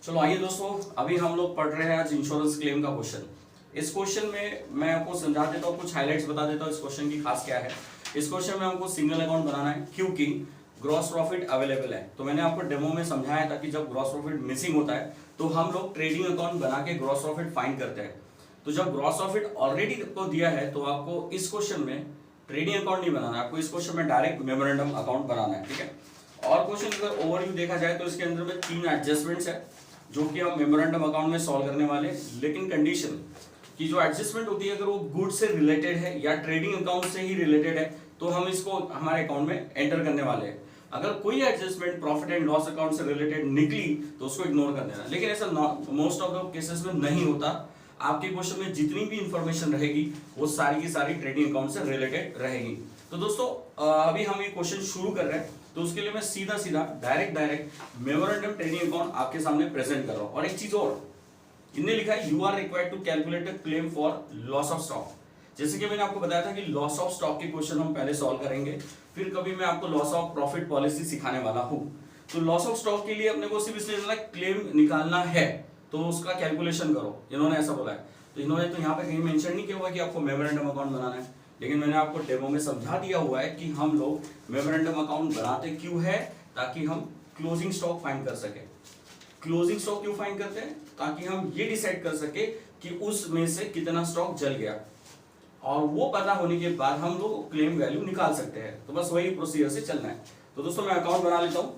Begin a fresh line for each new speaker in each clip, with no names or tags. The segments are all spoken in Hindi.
चलो आइए दोस्तों, अभी हम लोग पढ़ रहे हैं आज इंश्योरेंस क्लेम का क्वेश्चन। इस क्वेश्चन में मैं आपको समझा देता हूँ, कुछ हाइलाइट्स बता देता हूँ इस क्वेश्चन की खास क्या है। इस क्वेश्चन में हमको सिंगल अकाउंट बनाना है क्योंकि ग्रॉस प्रॉफिट अवेलेबल है। तो मैंने आपको डेमो में समझाया था कि जब ग्रॉस प्रॉफिट मिसिंग होता है तो हम लोग ट्रेडिंग अकाउंट बना के ग्रॉस प्रॉफिट फाइंड करते हैं। तो जब ग्रॉस प्रॉफिट ऑलरेडी आपको दिया है तो आपको इस क्वेश्चन में ट्रेडिंग अकाउंट नहीं बनाना है, आपको इस क्वेश्चन में डायरेक्ट मेमोरेंडम अकाउंट बनाना है। ठीक है, और क्वेश्चन अगर ओवरव्यू देखा जाए तो इसके अंदर में 3 एडजस्टमेंट्स है जो कि हम मेमोरेंडम अकाउंट में सॉल्व करने वाले हैं। लेकिन कंडीशन कि जो एडजस्टमेंट होती है अगर वो गुड से रिलेटेड है या ट्रेडिंग अकाउंट से ही रिलेटेड है तो हम इसको हमारे अकाउंट में एंटर करने वाले हैं। अगर कोई adjustment profit and loss account से रिलेटेड निकली तो उसको इग्नोर कर देना। लेकिन ऐसा मोस्ट ऑफ द केसेस में नहीं होता। आपके क्वेश्चन में जितनी भी इंफॉर्मेशन रहेगी वो सारी की सारी ट्रेडिंग अकाउंट से रिलेटेड रहेगी। तो दोस्तों अभी हम ये क्वेश्चन शुरू कर रहे हैं, तो उसके लिए मैं सीधा सीधा डायरेक्ट मेमोरेंडम ट्रेडिंग अकाउंट आपके सामने प्रेजेंट कर रहा हूं। और एक चीज और, इनने लिखा है you are required to calculate a claim for loss of stock. जैसे कि मैंने आपको बताया था कि लॉस ऑफ स्टॉक के क्वेश्चन हम पहले सॉल्व करेंगे, फिर कभी मैं आपको लॉस ऑफ प्रॉफिट पॉलिसी सिखाने वाला हूं। तो लॉस ऑफ स्टॉक के लिए अपने को सिर्फ इसलिए क्लेम निकालना है तो उसका कैलकुलेशन करो, इन्होंने ऐसा बोला है। तो इन्होंने तो यहाँ पे कहीं मेंशन नहीं किया हुआ कि आपको मेमोरेंडम अकाउंट बनाना है, लेकिन मैंने आपको डेमो में समझा दिया हुआ है कि हम लोग मेमोरेंडम अकाउंट बनाते क्यों है, ताकि हम क्लोजिंग स्टॉक फाइंड कर सके। क्लोजिंग स्टॉक क्यों फाइंड करते हैं? ताकि हम ये डिसाइड कर सके कि उसमें से कितना स्टॉक जल गया, और वो पता होने के बाद हम लोग क्लेम वैल्यू निकाल सकते हैं। तो बस वही प्रोसीजर से चलना है। तो दोस्तों मैं अकाउंट बना लेता हूं।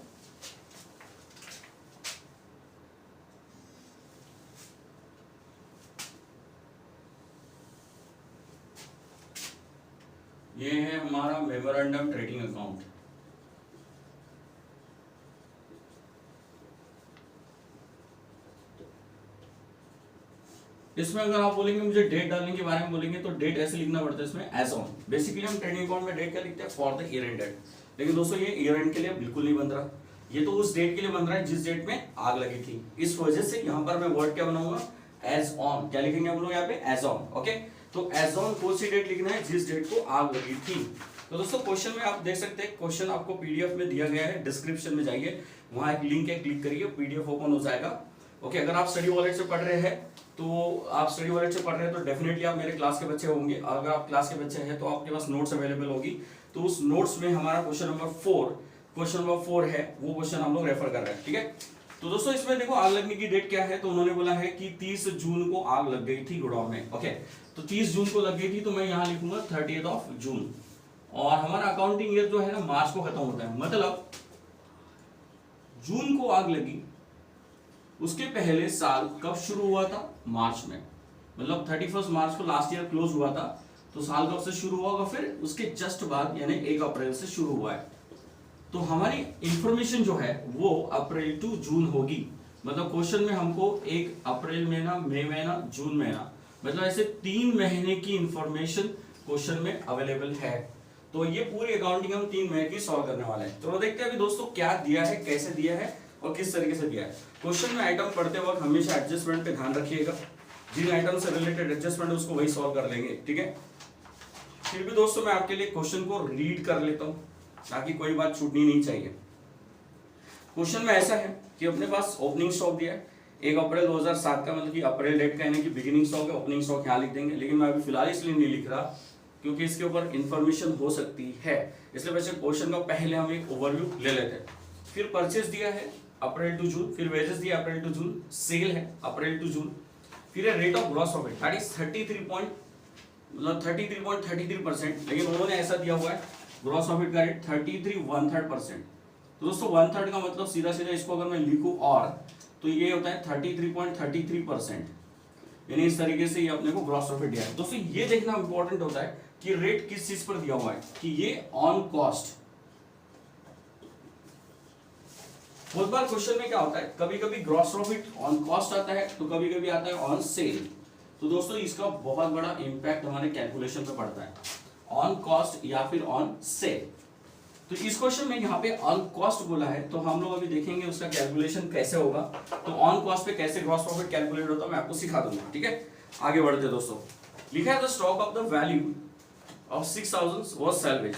ये है हमारा मेमोरेंडम ट्रेडिंग अकाउंट। इसमें अगर आप बोलेंगे मुझे डेट डालने के बारे में बोलेंगे तो डेट ऐसे लिखना पड़ता है इसमें एज ऑन। बेसिकली हम ट्रेडिंग अकाउंट में डेट क्या लिखते हैं? For the year end date. लेकिन दोस्तों ये ईयर एंड के लिए बिल्कुल नहीं बन रहा, ये तो उस डेट के लिए बन रहा है जिस डेट में आग लगी थी। इस वजह से यहाँ पर मैं वर्ड क्या बनाऊंगा? As on. क्या लिखेंगे हम लोग यहाँ पे? As on. ओके, तो एज ऑन कौन सी डेट लिखना है? जिस डेट को आग लगी थी। तो दोस्तों क्वेश्चन में आप देख सकते हैं, क्वेश्चन आपको पीडीएफ में दिया गया है, डिस्क्रिप्शन में जाइए, वहां एक लिंक है, क्लिक करिए, पीडीएफ ओपन हो जाएगा। ओके, अगर आप स्टडी वॉलेट से पढ़ रहे हैं तो आप स्टडी वॉलेट से पढ़ रहे हैं तो डेफिनेटली आप मेरे क्लास के बच्चे होंगे। अगर आप क्लास के बच्चे हैं तो आपके पास नोट्स अवेलेबल होगी। तो उस नोट्स में हमारा क्वेश्चन नंबर 4 है, वो क्वेश्चन हम लोग रेफर कर रहे हैं। ठीक है, तो दोस्तों इसमें देखो आग लगने की डेट क्या है। तो उन्होंने बोला है कि 30 जून को आग लग गई थी गोडाउन में। ओके, तो 30 जून को लग गई थी, तो मैं यहाँ लिखूंगा 30 जून। और हमारा अकाउंटिंग ईयर जो है ना मार्च को खत्म होता है, मतलब जून को आग लगी, उसके पहले साल कब शुरू हुआ था? मार्च में। मतलब 31 मार्च को लास्ट ईयर क्लोज हुआ था, तो साल कब से शुरू हुआ होगा? फिर उसके जस्ट बाद यानी 1 अप्रैल से शुरू हुआ है। तो हमारी इंफॉर्मेशन जो है वो अप्रैल टू जून होगी। मतलब क्वेश्चन में हमको 1 अप्रैल महीना, मई महीना, जून महीना, मतलब ऐसे 3 महीने की इंफॉर्मेशन क्वेश्चन में अवेलेबल है। तो ये पूरी अकाउंटिंग हम 3 महीने की सॉल्व करने वाले हैं। तो देखते हैं अभी दोस्तों क्या दिया है, कैसे दिया है और किस तरीके से दिया है। क्वेश्चन में आइटम पढ़ते वक्त हमेशा एडजस्टमेंट पे ध्यान रखिएगा। जिन आइटम से रिलेटेड एडजस्टमेंट है उसको वही सॉल्व कर लेंगे। ठीक है, फिर भी दोस्तों मैं आपके लिए क्वेश्चन को रीड कर लेता हूं ताकि कोई बात छूटनी नहीं चाहिए। क्वेश्चन में ऐसा है कि अपने पास ओपनिंग स्टॉक दिया है 1 अप्रैल 2007 का, मतलब कि अप्रैल डेट का यानी कि बिगिनिंग स्टॉक है। ओपनिंग स्टॉक यहाँ लिख देंगे, लेकिन मैं अभी फिलहाल इसलिए नहीं लिख रहा क्योंकि इसके ऊपर इंफॉर्मेशन हो सकती है, इसलिए वैसे क्वेश्चन का पहले हम एक ओवरव्यू ले लेते हैं। फिर परचेज दिया है अप्रैल टू जून, फिर वेजेस दिया अप्रैल टू जून, सेल है अप्रैल टू जून, फिर है rate of gross profit that is 33.33%। लेकिन उन्होंने ऐसा दिया हुआ है ग्रॉस प्रॉफिट का रेट 33.13%। तो दोस्तों 1/3 का मतलब सीधा सीधा इसको अगर मैं लिखूं और तो ये होता है 33.33%, यानी इस तरीके से ये अपने को ग्रॉस प्रॉफिट दिया है। दोस्तों ये देखना इंपॉर्टेंट होता है कि रेट किस चीज पर दिया हुआ है, कि ये ऑन कॉस्ट। बहुत बार क्वेश्चन में क्या होता है, कभी कभी ग्रॉस प्रॉफिट ऑन कॉस्ट आता है तो कभी कभी आता है ऑन सेल। तो दोस्तों इसका बहुत बड़ा इंपैक्ट हमारे कैलकुलेशन पे पड़ता है, ऑन कॉस्ट या फिर ऑन सेल। तो इस क्वेश्चन में यहाँ पे ऑन कॉस्ट बोला है, तो हम लोग अभी देखेंगे उसका कैलकुलेशन कैसे होगा। तो ऑन कॉस्ट पे कैसे ग्रॉस प्रॉफिट कैलकुलेट होता है मैं आपको सिखा दूंगा। ठीक है, आगे बढ़ते दोस्तों। लिखा है the stock of the value of 6000 was salvage.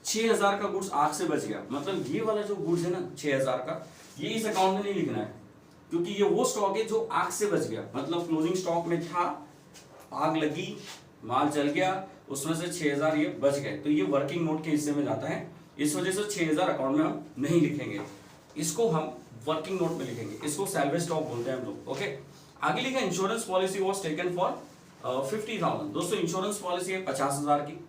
6000 का गुड्स आग से बच गया, मतलब ये वाला जो गुड्स है ना 6000 का, ये इस अकाउंट में नहीं लिखना है, क्योंकि ये वो स्टॉक है जो आग से बच गया, मतलब क्लोजिंग स्टॉक में था, आग लगी, माल जल गया, उसमें से 6000 ये बच गए, तो ये वर्किंग नोट के हिस्से में जाता है। इस वजह से 6000 अकाउंट में हम नहीं लिखेंगे, इसको हम वर्किंग नोट में लिखेंगे, इसको सैल्वेज स्टॉक बोलते हैं हम लोग। ओके, आगे लिखा insurance policy was taken for 50,000। दोस्तों इंश्योरेंस पॉलिसी है 50,000 की।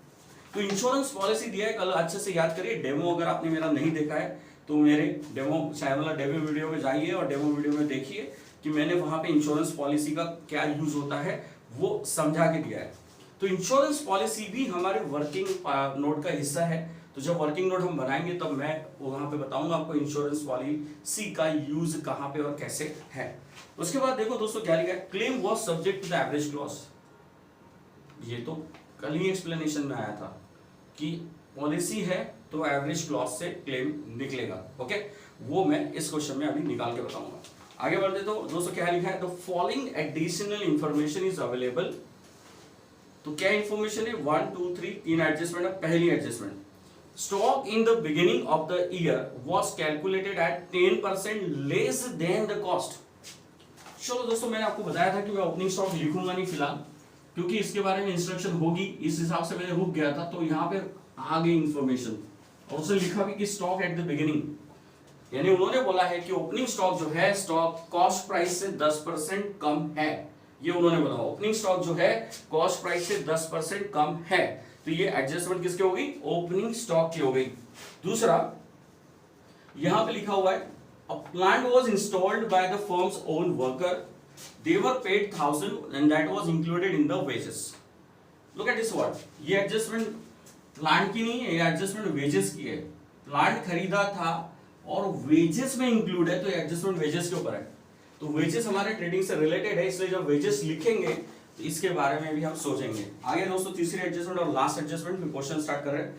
तो इंश्योरेंस पॉलिसी दिया है, कल अच्छे से याद करिए। डेमो अगर आपने मेरा नहीं देखा है तो मेरे डेमो चैनल वाला डेमो वीडियो में जाइए और डेमो वीडियो में देखिए कि मैंने वहां पे इंश्योरेंस पॉलिसी का क्या यूज होता है वो समझा के दिया है। तो इंश्योरेंस पॉलिसी भी हमारे वर्किंग नोट का हिस्सा है। तो जब वर्किंग नोट हम बनाएंगे तब मैं वहां पे बताऊंगा आपको इंश्योरेंस पॉलिसी का यूज कहां पे और कैसे है। उसके बाद देखो दोस्तों क्या लिखा है, claim was subject to the average clause. ये तो कल ही एक्सप्लेनेशन में आया था कि पॉलिसी है तो एवरेज क्लॉज से क्लेम निकलेगा। ओके, वो मैं इस क्वेश्चन में अभी निकाल के बताऊंगा। आगे बढ़ते तो दोस्तों क्या लिखा है, the following additional information is available. तो क्या इंफॉर्मेशन है, 1 2 3 तीन एडजस्टमेंट है। पहली adjustment, stock in the beginning of the year was calculated at 10% less than the cost. चलो दोस्तों, मैंने आपको बताया था कि मैं ओपनिंग स्टॉक लिखूंगा नहीं फिलहाल, क्योंकि इसके बारे में इंस्ट्रक्शन होगी, इस हिसाब से मैंने रुक गया था। तो यहाँ पे आ गई इंफॉर्मेशन और उसने लिखा भी कि स्टॉक एट द बिगिनिंग, यानी उन्होंने बोला है कि ओपनिंग स्टॉक जो है स्टॉक कॉस्ट प्राइस से 10% कम है। ये उन्होंने बोला ओपनिंग स्टॉक जो है कॉस्ट प्राइस से 10% कम है। तो ये एडजस्टमेंट किसकी हो गई, ओपनिंग स्टॉक की हो गई। दूसरा यहां पे लिखा हुआ है, a plant was installed by the firms own worker, they were paid 1000 and that was included in the wages. Look at this word, ये एडजस्टमेंट प्लांट की नहीं है, ये एडजस्टमेंट वेजेस की है। प्लांट खरीदा था और वेजेस में इंक्लूड है, तो ये एडजस्टमेंट वेजेस के ऊपर है। तो वेजेस हमारे ट्रेडिंग से रिलेटेड है, इसलिए जब वेजेस लिखेंगे तो इसके बारे में भी हम सोचेंगे। आगे दोस्तों तीसरी एडजस्टमेंट और लास्ट एडजस्टमेंट में क्वेश्चन स्टार्ट कर रहे हैं।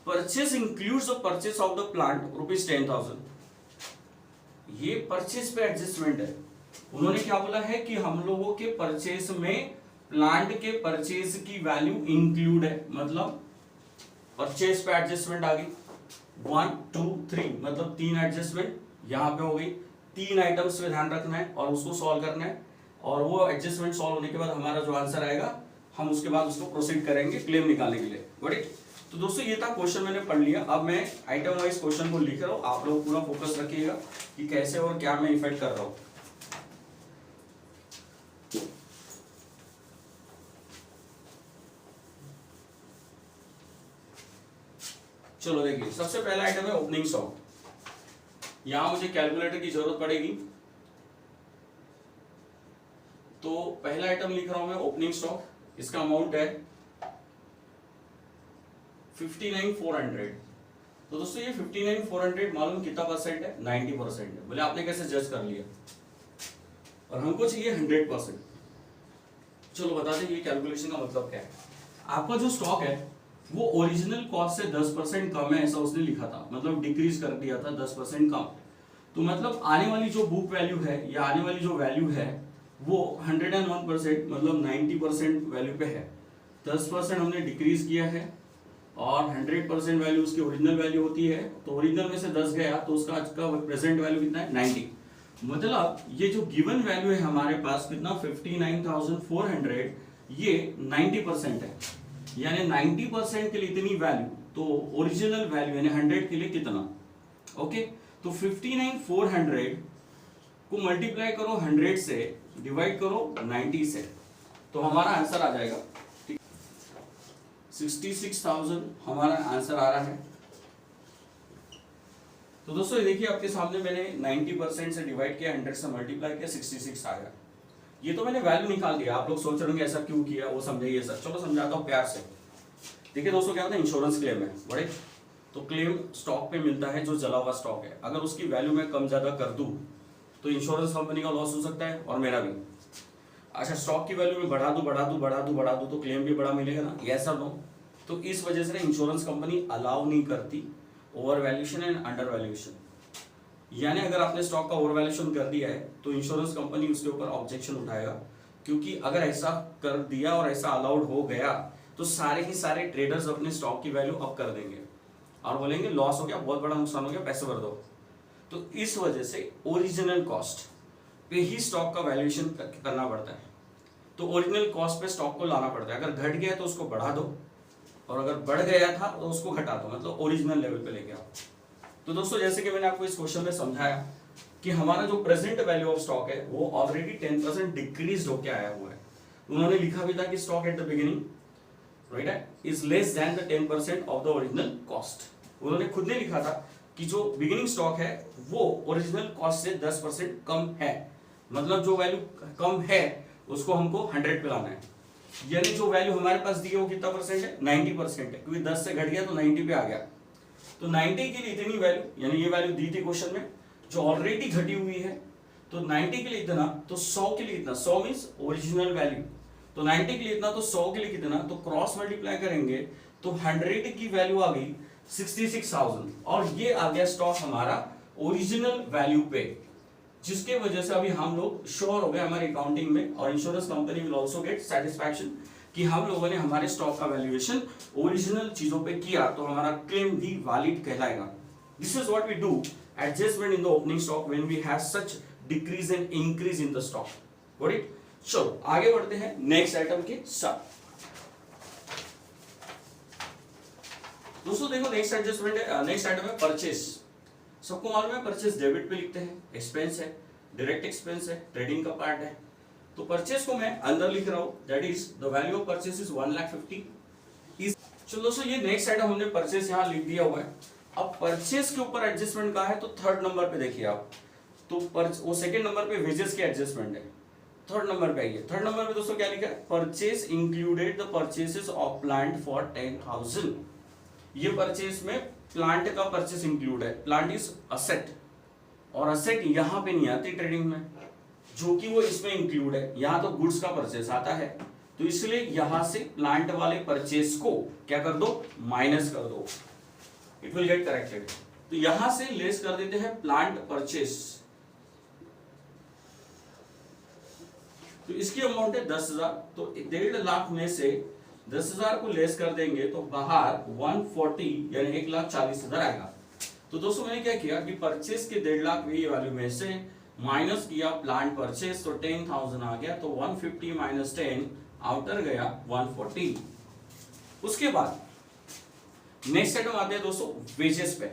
Purchase includes the purchase of the plant ₹10,000। ये परचेस पे एडजस्टमेंट है। उन्होंने क्या बोला है कि हम लोगों के परचेस में प्लांट के परचेस की वैल्यू इंक्लूड है, मतलब परचेस पे एडजस्टमेंट आ गई। 1 2 3 मतलब तीन एडजस्टमेंट यहां पे हो गई। तीन आइटम्स पे ध्यान रखना है और उसको सॉल्व करना है, और वो एडजस्टमेंट सॉल्व होने के बाद हमारा जो आंसर आएगा हम उसके बाद उसको प्रोसीड करेंगे क्लेम निकालने के लिए। Got it. तो दोस्तों ये था क्वेश्चन, मैंने पढ़ लिया। अब मैं आइटम वाइज क्वेश्चन को लिख रहा हूं, आप लोग पूरा फोकस रखिएगा कि कैसे और क्या मैं इफेक्ट कर रहा हूं। चलो देखिए, सबसे पहला आइटम है ओपनिंग स्टॉक। यहां मुझे कैलकुलेटर की जरूरत पड़ेगी, तो पहला आइटम लिख रहा हूं मैं ओपनिंग स्टॉक। इसका अमाउंट है 59,400। तो दोस्तों ये 59,400 मालूम कितना परसेंट है, 90% है। बोले आपने कैसे जज कर लिया, और हमको चाहिए 100%। चलो बता दें ये कैलकुलेशन का मतलब क्या है। आपका जो स्टॉक है वो ओरिजिनल कॉस्ट से 10% कम है, ऐसा उसने लिखा था, मतलब डिक्रीज कर दिया था 10% कम। तो मतलब आने वाली जो बुक वैल्यू है या आने वाली जो वैल्यू है वो 101% मतलब 90% वैल्यू पे है। 10% हमने डिक्रीज किया है और 100% वैल्यू उसकी ओरिजिनल वैल्यू होती है। तो ओरिजिनल में से 10 गया तो उसका आज का प्रेजेंट वैल्यू कितना है, 90। मतलब ये जो गिवन वैल्यू है हमारे पास कितना, 59,400, ये 90% है। यानी 90% के लिए इतनी वैल्यू, तो ओरिजिनल वैल्यू यानी 100 के लिए कितना। ओके, तो 59,400 को मल्टीप्लाई करो 100 से, डिवाइड करो 90 से, तो हमारा आंसर आ जाएगा 66,000 हमारा आंसर आ रहा है। तो दोस्तों ये देखिए आपके सामने मैंने 90% से डिवाइड किया, 100 से मल्टीप्लाई किया, 66 आ गया। ये तो मैंने वैल्यू निकाल दिया। आप लोग सोच रहे होंगे ऐसा क्यों किया, वो समझाइए सर। चलो समझाता हूँ प्यार से। देखिए दोस्तों क्या होता है, इंश्योरेंस क्लेम है बड़े, तो क्लेम स्टॉक पे मिलता है जो जला हुआ स्टॉक है। अगर उसकी वैल्यू में कम ज्यादा कर दूं तो इंश्योरेंस कंपनी का लॉस हो सकता है और मेरा भी। अच्छा, स्टॉक की वैल्यू में बढ़ा दूं तो क्लेम भी बड़ा मिलेगा ना, यस और नो। तो इस वजह से इंश्योरेंस कंपनी अलाउ नहीं करती over valuation and under valuation. यानी अगर आपने स्टॉक का ओवर वैल्यूएशन कर दिया है तो इंश्योरेंस कंपनी उसके ऊपर ऑब्जेक्शन उठाएगा, क्योंकि अगर ऐसा कर दिया और ऐसा अलाउड हो गया तो सारे ही सारे ट्रेडर्स अपने स्टॉक की वैल्यू अप कर देंगे और बोलेंगे लॉस हो गया, बहुत बड़ा नुकसान हो गया, पैसे भर दो। तो इस वजह से ओरिजिनल कॉस्ट पे ही स्टॉक का वैल्यूएशन करना पड़ता है। तो ओरिजिनल कॉस्ट पे स्टॉक को लाना पड़ता है। अगर घट गया तो उसको बढ़ा दो, और अगर बढ़ गया था तो उसको घटा दो, मतलब ओरिजिनल लेवल पे लेके आओ। तो दोस्तों जैसे कि मैंने आपको इस क्वेश्चन में समझाया कि हमारा जो प्रेजेंट वैल्यू ऑफ स्टॉक है वो ऑलरेडी 10% डिक्रीज होकर आया हुआ है। उन्होंने लिखा भी था कि stock at the beginning right है is less than the 10% of the original cost. उन्होंने खुद ने लिखा था कि जो बिगिनिंग स्टॉक है वो ओरिजिनल कॉस्ट से 10% कम है, मतलब जो वैल्यू कम है उसको हमको 100 पे लाना है। यानी जो वैल्यू हमारे पास दी है वो कितना परसेंट है, 90% है, क्योंकि 10 से घट गया तो 90 पे आ गया। तो 90 के लिए इतनी वैल्यू, यानी ये वैल्यू दी थी क्वेश्चन में जो ऑलरेडी घटी हुई है, तो 90 के लिए इतना, तो 100 के लिए इतना, 100 मींस ओरिजिनल वैल्यू, तो 90 के लिए इतना, तो 100 के लिए कितना, तो क्रॉस मल्टीप्लाई करेंगे तो 100 की वैल्यू आ गई 66,000, और ये आ गया स्टॉक हमारा ओरिजिनल वैल्यू पे, जिसके वजह से अभी हम लोग श्योर हो गए हमारे अकाउंटिंग में, और insurance company will also get satisfaction कि हम लोगों ने हमारे स्टॉक का वैल्यूएशन ओरिजिनल चीजों पे किया, तो हमारा क्लेम भी वैलिड कहलाएगा। This is what we do, adjustment in the opening stock when we have such decrease and increase in the stock. Got it? चलो आगे बढ़ते हैं नेक्स्ट आइटम के साथ। दोस्तों देखो नेक्स्ट एडजस्टमेंट है, नेक्स्ट आइटम है परचेस। सबको मालूम है परचेस डेबिट पे लिखते हैं, एक्सपेंस है, डायरेक्ट एक्सपेंस है, ट्रेडिंग का पार्ट है। तो परचेस को मैं अंदर लिख रहा हूं, that is the value of purchase is 1,50,000। चलो दोस्तों ये नेक्स्ट आइटम हमने परचेस यहां लिख दिया हुआ है। अब परचेस के ऊपर एडजस्टमेंट का है, तो थर्ड नंबर पे देखिए आप, तो वो सेकंड नंबर पे वेजेस के एडजस्टमेंट है, थर्ड नंबर पे आइए। थर्ड नंबर पे दोस्तों क्या लिखा है, purchase included the purchases of plant for 10,000। ये परचेस में प्लांट का परचेस इंक्लूड है, प्लांट इज असेट, और असेट यहां पे नहीं आती ट्रेडिंग में, जो कि वो इसमें इंक्लूड है। यहां तो गुड्स का परचेस आता है, तो इसलिए यहां से प्लांट वाले परचेस को क्या कर दो, माइनस कर दो, इट विल गेट करेक्टेड। तो यहां से लेस कर देते हैं प्लांट परचेस, तो इसकी अमाउंट है 10,000, तो 1.5 लाख में से 10,000 को लेस कर देंगे तो बाहर 140 यानी 1,40,000 आएगा। तो दोस्तों मैंने क्या किया कि परचेस के 1.5 लाख ये वैल्यू में से माइनस किया प्लांट परचेस, तो 10,000 आ गया, तो 150 माइनस 10 आउटर गया 140। उसके बाद नेक्स्ट आइटम आते हैं दोस्तों वेजेस पे।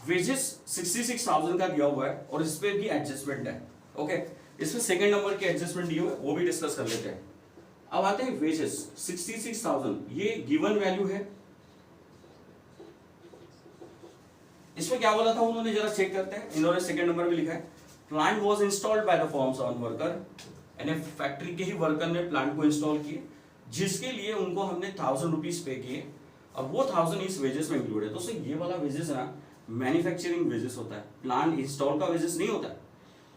वेजेस 66,000 का दिया हुआ है और इस पे भी एडजस्टमेंट है। ओके, इसमें सेकंड नंबर के एडजस्टमेंट दिए हुए वो भी डिस्कस कर लेते हैं। अब आते हैं वेजेस 66,000, ये गिवन वैल्यू है। इसमें क्या बोला था उन्होंने, जरा चेक करते हैं। इन्होंने सेकंड नंबर पे लिखा है plant was installed by the firms on worker, यानी फैक्ट्री के ही वर्कर ने प्लांट को इंस्टॉल किए, जिसके लिए उनको हमने 1,000 रुपीज पे किए। अब वो 1,000 इस वेजेस में इंक्लूड है। दोस्तों ये वाला वेजेस है ना, मैन्युफैक्चरिंग वेजेस होता है, प्लांट इंस्टॉल का वेजेस नहीं होता है।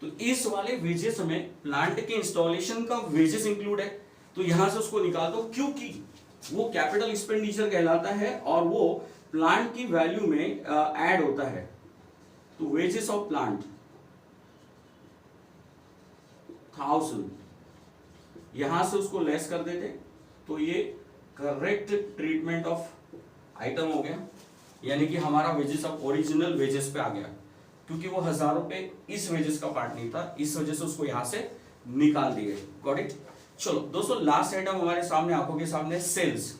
तो इस वाले वेजेस में प्लांट के इंस्टॉलेशन का वेजेस इंक्लूड है, तो यहां से उसको निकाल दो, क्योंकि वो कैपिटल एक्सपेंडिचर कहलाता है और वो प्लांट की वैल्यू में ऐड होता है। तो वेजेस ऑफ प्लांट 1,000, यहां से उसको लेस कर देते, तो ये करेक्ट ट्रीटमेंट ऑफ आइटम हो गया, यानी कि हमारा वेजेस ऑफ ओरिजिनल वेजेस पे आ गया, क्योंकि वो 1,000 रुपए इस वेजेस का पार्ट नहीं था, इस वजह से उसको यहां से निकाल दिए। Got it? चलो दोस्तों लास्ट आइटम हमारे सामने, आंखों के सामने, सेल्स।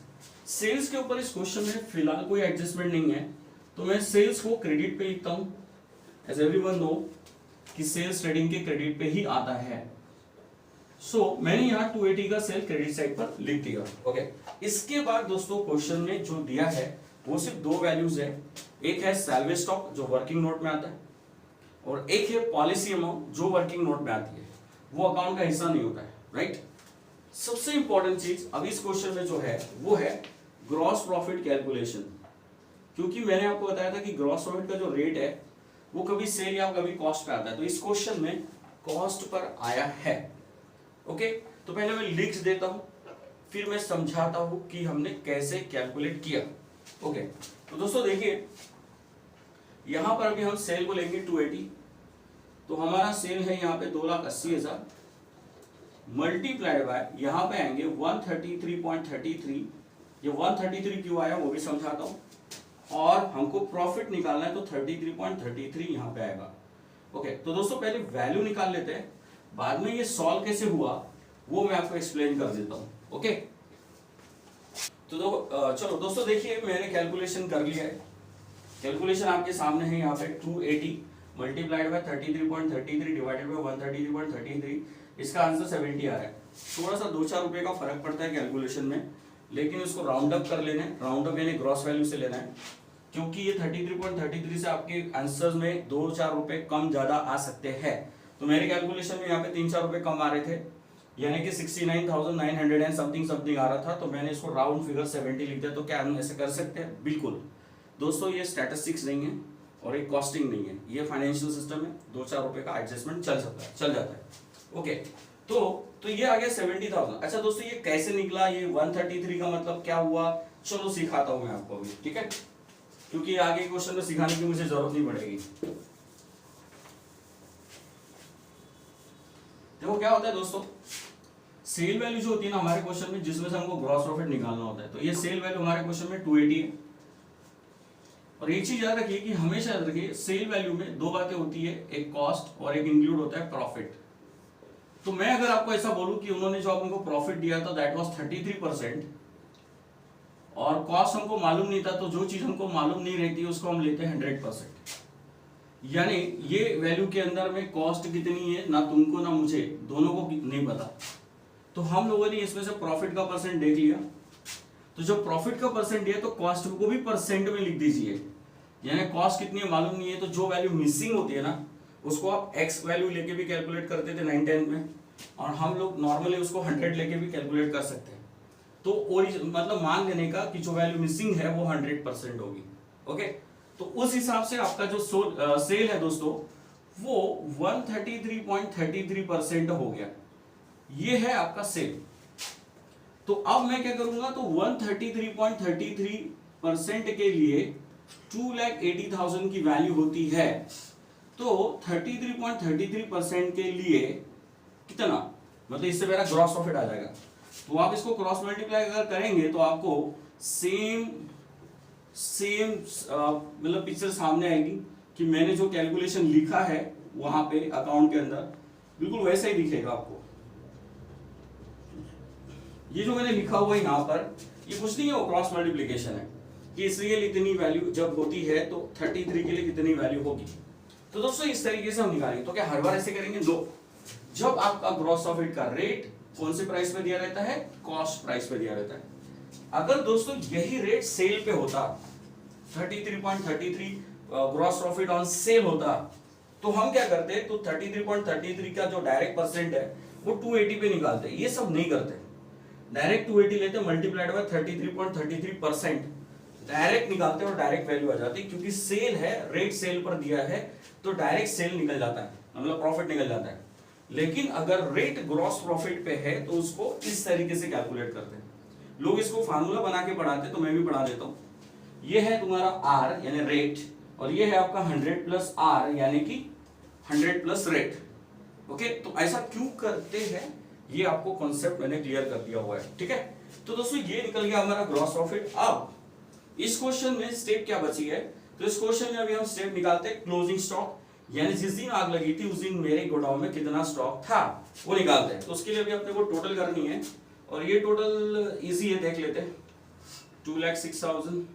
सेल्स के ऊपर इस क्वेश्चन में फिलहाल कोई एडजस्टमेंट नहीं है, तो मैं सेल्स को क्रेडिट पे लिखता हूं, एज एवरीवन नो कि सेल्स ट्रेडिंग के क्रेडिट पे ही आता है। सो मैंने यहाँ 280 का सेल क्रेडिट साइड पर लिख दिया। ओके, इसके बाद दोस्तों क्वेश्चन में जो दिया है वो सिर्फ दो वैल्यूज है, एक है सैलवेज स्टॉक जो वर्किंग नोट में आता है, और एक है पॉलिसी अमाउंट जो वर्किंग नोट में आती है, वो अकाउंट का हिस्सा नहीं होता है। राइट? सबसे इंपॉर्टेंट चीज अभी इस क्वेश्चन में जो है वो है ग्रॉस प्रॉफिट कैलकुलेशन, क्योंकि मैंने आपको बताया था कि ग्रॉस प्रॉफिट का जो रेट है वो कभी सेल या कभी कॉस्ट पे आता है, तो इस क्वेश्चन में कॉस्ट पर आया है। ओके, तो पहले मैं लिख देता हूं, फिर मैं समझाता हूं कि हमने कैसे कैलकुलेट किया। ओके, तो दोस्तों देखिए यहां पर अभी हम सेल को लेंगे 280, तो हमारा सेल है यहाँ पे 2,80,000 मल्टीप्लाइड बाय यहां पे आएंगे 133.33। ये 133 क्यों आया वो भी समझाता हूं, और हमको प्रॉफिट निकालना है तो 33.33 यहां पे आएगा। ओके, तो दोस्तों पहले वैल्यू निकाल लेते हैं। बाद में ये सॉल्व कैसे हुआ वो मैं आपको एक्सप्लेन कर देता हूँ। ओके, तो चलो दोस्तों देखिए, मैंने कैलकुलेशन कर लिया है। कैलकुलेशन आपके सामने है यहाँ पे 280 मल्टीप्लाइड बाय 33.33 डिवाइडेड बाय 133.33, इसका आंसर 70 आ रहा है। थोड़ा सा 2-4 रुपए का फर्क पड़ता है कैलकुलेशन में, लेकिन इसको राउंड अप कर लेना है। राउंड अप यानी ग्रॉस वैल्यू से लेना है, क्योंकि ये 33.33 से आपके आंसर्स में 2-4 रुपए कम ज्यादा आ सकते हैं। तो मेरे कैलकुलेशन में यहाँ पे 3-4 रुपए कम आ रहे थे, यानी कि 69,900 एंड समथिंग आ रहा था। तो मैंने इसको राउंड फिगर 70 लिख दिया। तो क्या हम ऐसे कर सकते हैं? बिल्कुल दोस्तों, ये स्टैटिस्टिक्स नहीं है और एक कॉस्टिंग नहीं है, ये फाइनेंशियल सिस्टम है। 2-4 रुपए का एडजस्टमेंट चल जाता है। ओके, तो ये आ गया 70,000। अच्छा दोस्तों, ये कैसे निकला? ये 133 का मतलब क्या हुआ? चलो सिखाता हूं मैं आपको अभी, ठीक है, क्योंकि आगे क्वेश्चन में सिखाने की मुझे जरूरत नहीं पड़ेगी। देखो क्या होता है दोस्तों, सेल वैल्यू जो होती है ना हमारे क्वेश्चन में, जिसमें से हमको ग्रॉस प्रॉफिट निकालना होता है, तो ये सेल वैल्यू हमारे क्वेश्चन में 280 है। और एक चीज याद रखिए कि हमेशा याद रखिए, सेल वैल्यू में दो बातें होती है, एक कॉस्ट और एक इंक्लूड होता है प्रॉफिट। तो मैं अगर आपको ऐसा बोलूं कि उन्होंने जो हमको प्रॉफिट दिया था दैट वाज 33% और कॉस्ट हमको मालूम नहीं था, तो जो चीज हमको मालूम नहीं रहती उसको हम लेते हैं 100%। यानी ये वैल्यू के अंदर में कॉस्ट कितनी है ना तुमको ना मुझे, दोनों को नहीं पता। तो हम लोगों ने इसमें से प्रॉफिट का परसेंट देख लिया। तो जब प्रॉफिट का परसेंट दिया तो कॉस्ट को भी परसेंट में लिख दीजिए। यानी कॉस्ट कितनी है मालूम नहीं है, तो जो वैल्यू मिसिंग होती है ना उसको आप एक्स वैल्यू लेके भी कैलकुलेट करते थे 9-10 में, और हम लोग नॉर्मली उसको 100 लेके भी कैलकुलेट कर सकते हैं। तो मतलब मान लेने का कि जो वैल्यू मिसिंग है वो 100% होगी। ओके, तो उस हिसाब से आपका जो सेल है दोस्तों वो 133.33% हो गया। ये है आपका सेल। तो अब मैं क्या करूंगा, तो 133.33% के लिए 2,80,000 की वैल्यू होती है। तो 33.33% के लिए कितना, मतलब इससे मेरा ग्रॉस प्रॉफिट आ जाएगा। तो आप इसको क्रॉस मल्टीप्लाई अगर करेंगे तो आपको सेम मतलब पिक्चर सामने आएगी कि मैंने जो कैलकुलेशन लिखा है वहां पे अकाउंट के अंदर बिल्कुल वैसा ही दिखेगा आपको। ये जो मैंने लिखा हुआ है यहाँ पर, ये कुछ नहीं है, वो क्रॉस मल्टीप्लिकेशन है कि इसलिए इतनी वैल्यू जब होती है तो 33 के लिए कितनी वैल्यू होगी। तो दोस्तों इस तरीके से हम निकालेंगे। तो क्या हर बार ऐसे करेंगे? दो, जब आपका ग्रॉस प्रॉफिट का रेट कौन से प्राइस पे दिया रहता है? कॉस्ट प्राइस पे दिया रहता है। अगर दोस्तों यही रेट सेल पे होता, 33.33 ग्रॉस प्रॉफिट ऑन सेल होता, तो हम क्या करते? तो 33.33 का जो डायरेक्ट परसेंट है वो 280 पे निकालते। ये सब नहीं करते, डायरेक्ट 280 लेते, मल्टीप्लाइड बाय 33.33% डायरेक्ट निकालते और डायरेक्ट वैल्यू आ जाती। क्योंकि सेल है, रेट सेल पर दिया है तो डायरेक्ट सेल निकल जाता है, मतलब प्रॉफिट निकल जाता है। लेकिन अगर रेट ग्रॉस प्रॉफिट पे है तो उसको इस तरीके से कैलकुलेट करते हैं लोग। इसको फार्मूला बना के पढ़ाते, तो मैं भी पढ़ा देता हूं। ये है तुम्हारा आर यानी रेट, और ये है आपका 100 प्लस आर यानी कि 100 प्लस रेट। ओके, तो ऐसा क्यों करते हैं ये आपको कॉन्सेप्ट मैंने क्लियर कर दिया हुआ है, ठीक है। तो दोस्तों ये निकल गया हमारा ग्रॉस प्रॉफिट। अब इस क्वेश्चन में स्टेप क्या बची है? तो इस क्वेश्चन में अभी हम स्टेप निकालते हैं क्लोजिंग स्टॉक, यानी जिस दिन आग लगी थी उस दिन मेरे गोडाउन में कितना स्टॉक था वो निकालते हैं। तो उसके लिए अभी अपने को टोटल करनी है, और ये टोटल इजी है, देख लेते हैं। 2,06,000,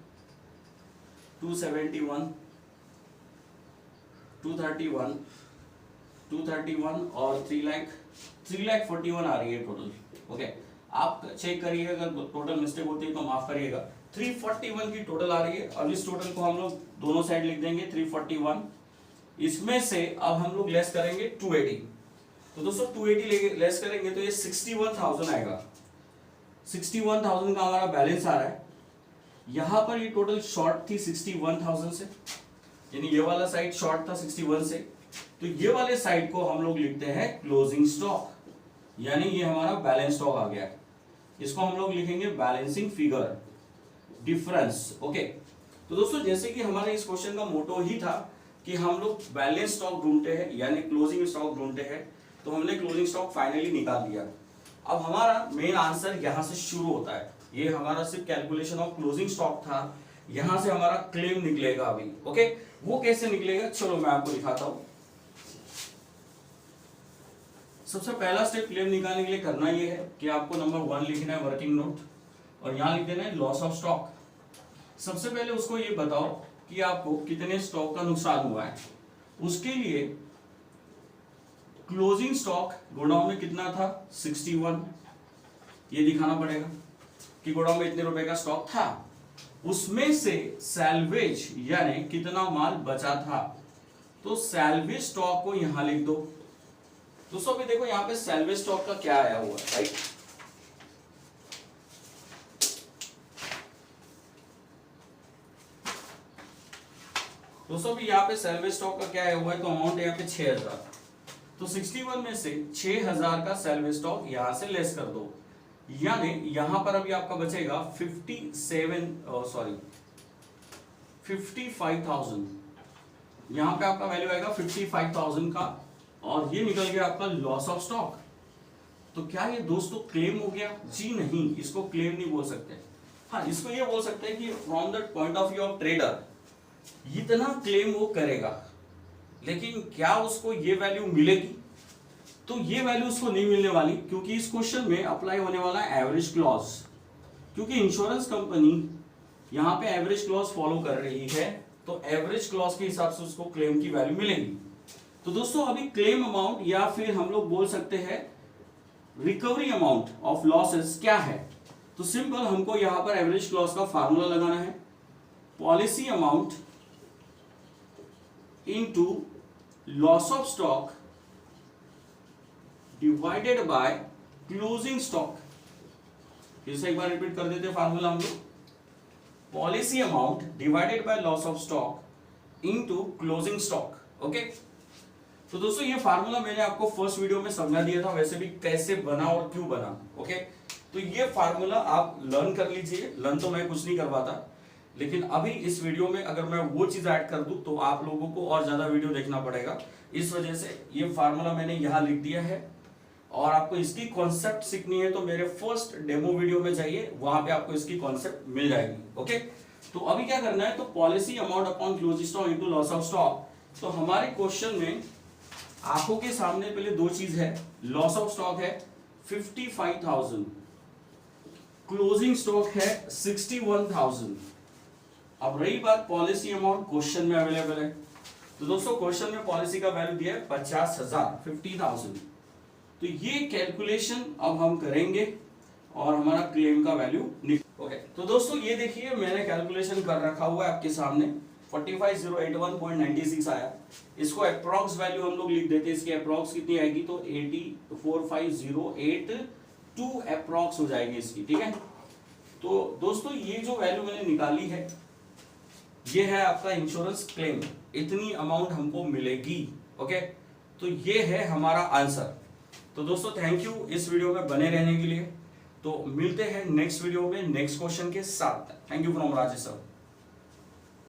271, 231, 231 और 3,41 आ रही है टोटल। ओके, आप चेक करिएगा, अगर टोटल मिस्टेक होती है तो माफ करिएगा। 341 की टोटल आ रही है। अब इस टोटल को हम लोग दोनों साइड लिख देंगे 341। इसमें से अब हम लोग लेस करेंगे 280। तो दोस्तों 280 लेस करेंगे तो ये 61,000 आएगा। 61,000 का हमारा बैलेंस आ रहा है। यहां पर ये टोटल शॉर्ट थी 61,000 से, यानी ये वाला साइड शॉर्ट था 61 से। तो ये वाले साइड को हम लोग लिखते हैं क्लोजिंग स्टॉक, यानी ये हमारा बैलेंस स्टॉक आ गया। इसको हम लोग लिखेंगे बैलेंसिंग फिगर डिफरेंस। ओके, तो दोस्तों जैसे कि हमारे इस क्वेश्चन का मोटो ही था कि हम लोग बैलेंस स्टॉक ढूंढते हैं यानी क्लोजिंग स्टॉक ढूंढते हैं, तो हमने क्लोजिंग स्टॉक फाइनली निकाल दिया। अब हमारा मेन आंसर यहां से शुरू होता है। ये हमारा सिर्फ कैलकुलेशन ऑफ क्लोजिंग स्टॉक था, यहां से हमारा क्लेम निकलेगा अभी। ओके, वो कैसे निकलेगा चलो मैं आपको दिखाता हूं। सबसे पहला स्टेप क्लेम निकालने के लिए करना ये है कि आपको नंबर 1 लिखना है वर्किंग नोट, और यहां लिख देना है लॉस ऑफ स्टॉक। सबसे पहले उसको ये बताओ कि आपको कितने स्टॉक का नुकसान हुआ है। उसके लिए क्लोजिंग स्टॉक गोडाउन में कितना था 61, ये दिखाना पड़ेगा कि गोडाउन में इतने रुपए का स्टॉक था। उसमें से सैल्वेज यानी कितना माल बचा था, तो सैल्वेज स्टॉक को यहां लिख दो। दोस्तों अभी देखो यहाँ पे सैल्वेज स्टॉक का क्या आया हुआ है, राइट। दोस्तों अभी यहाँ पे सैल्वेज स्टॉक का क्या आया हुआ है, तो अमाउंट यहाँ पे 6000, तो 61 में से 6000 का सैल्वेज स्टॉक यहां से लेस कर दो, यानी यहां पर अभी आपका बचेगा 55,000। यहां पे आपका वैल्यू आएगा 55,000 का, और ये निकल गया आपका लॉस ऑफ स्टॉक। तो क्या ये दोस्तों क्लेम हो गया? जी नहीं, इसको क्लेम नहीं बोल सकते। हाँ, इसको ये बोल सकते हैं कि from the point of view of trader इतना क्लेम वो करेगा, लेकिन क्या उसको ये वैल्यू मिलेगी? तो ये वैल्यू उसको नहीं मिलने वाली, क्योंकि इस क्वेश्चन में अप्लाई होने वाला है एवरेज क्लॉज, क्योंकि इंश्योरेंस कंपनी यहां पे एवरेज क्लॉज फॉलो कर रही है, तो एवरेज क्लॉज के हिसाब से उसको क्लेम की वैल्यू मिलेगी। तो दोस्तों अभी क्लेम अमाउंट या फिर हम लोग बोल सकते हैं रिकवरी अमाउंट ऑफ लॉसेस क्या है, तो सिंपल हमको यहां पर एवरेज क्लॉज का फार्मूला लगाना है, policy amount into loss of stock divided by closing stock. फिर से एक बार रिपीट कर देते हैं फार्मूला हम लोग, policy amount divided by loss of stock into closing stock. Okay, तो दोस्तों ये फार्मूला मैंने आपको फर्स्ट वीडियो में समझा दिया था, वैसे भी कैसे बना और क्यों बना। ओके, तो ये फार्मूला आप लर्न कर लीजिए। लर्न तो मैं कुछ नहीं करवाता, लेकिन अभी इस वीडियो में अगर मैं वो चीज ऐड कर दूं तो आप लोगों को और ज्यादा वीडियो देखना पड़ेगा। इस वजह से ये फार्मूला मैंने यहां लिख दिया है, और आपको इसकी कॉन्सेप्ट सीखनी है तो मेरे फर्स्ट डेमो वीडियो में जाइए, वहां पे आपको इसकी कॉन्सेप्ट मिल जाएगी। ओके, तो अभी क्या करना है, तो policy amount upon closing stock into loss of stock. तो हमारे क्वेश्चन में आंखों के सामने पहले दो चीज है, लॉस ऑफ स्टॉक है 55,000, क्लोजिंग स्टॉक है 61,000। अब रही बात पॉलिसी अमाउंट, क्वेश्चन में अवेलेबल है, तो दोस्तों क्वेश्चन में पॉलिसी का वैल्यू दिया है 50,000, 50,000। तो ये कैलकुलेशन अब हम करेंगे और हमारा क्लेम का वैल्यू ओके। तो दोस्तों ये देखिए मैंने कैलकुलेशन कर रखा हुआ है आपके सामने, 45,081.96 आया। इसको अप्रॉक्स वैल्यू हम लोग लिख देते हैं, इसकी अप्रॉक्स कितनी आएगी, तो 84,5082 अप्रॉक्स हो जाएगी इसकी, ठीक है। तो दोस्तों ये जो वैल्यू मैंने निकाली है, ये है आपका इंश्योरेंस क्लेम, इतनी अमाउंट हमको मिलेगी। ओके, तो ये है हमारा आंसर। तो दोस्तों थैंक यू इस वीडियो में बने रहने के लिए। तो मिलते हैं नेक्स्ट वीडियो में नेक्स्ट क्वेश्चन के साथ। Thank you from Rajesh sir.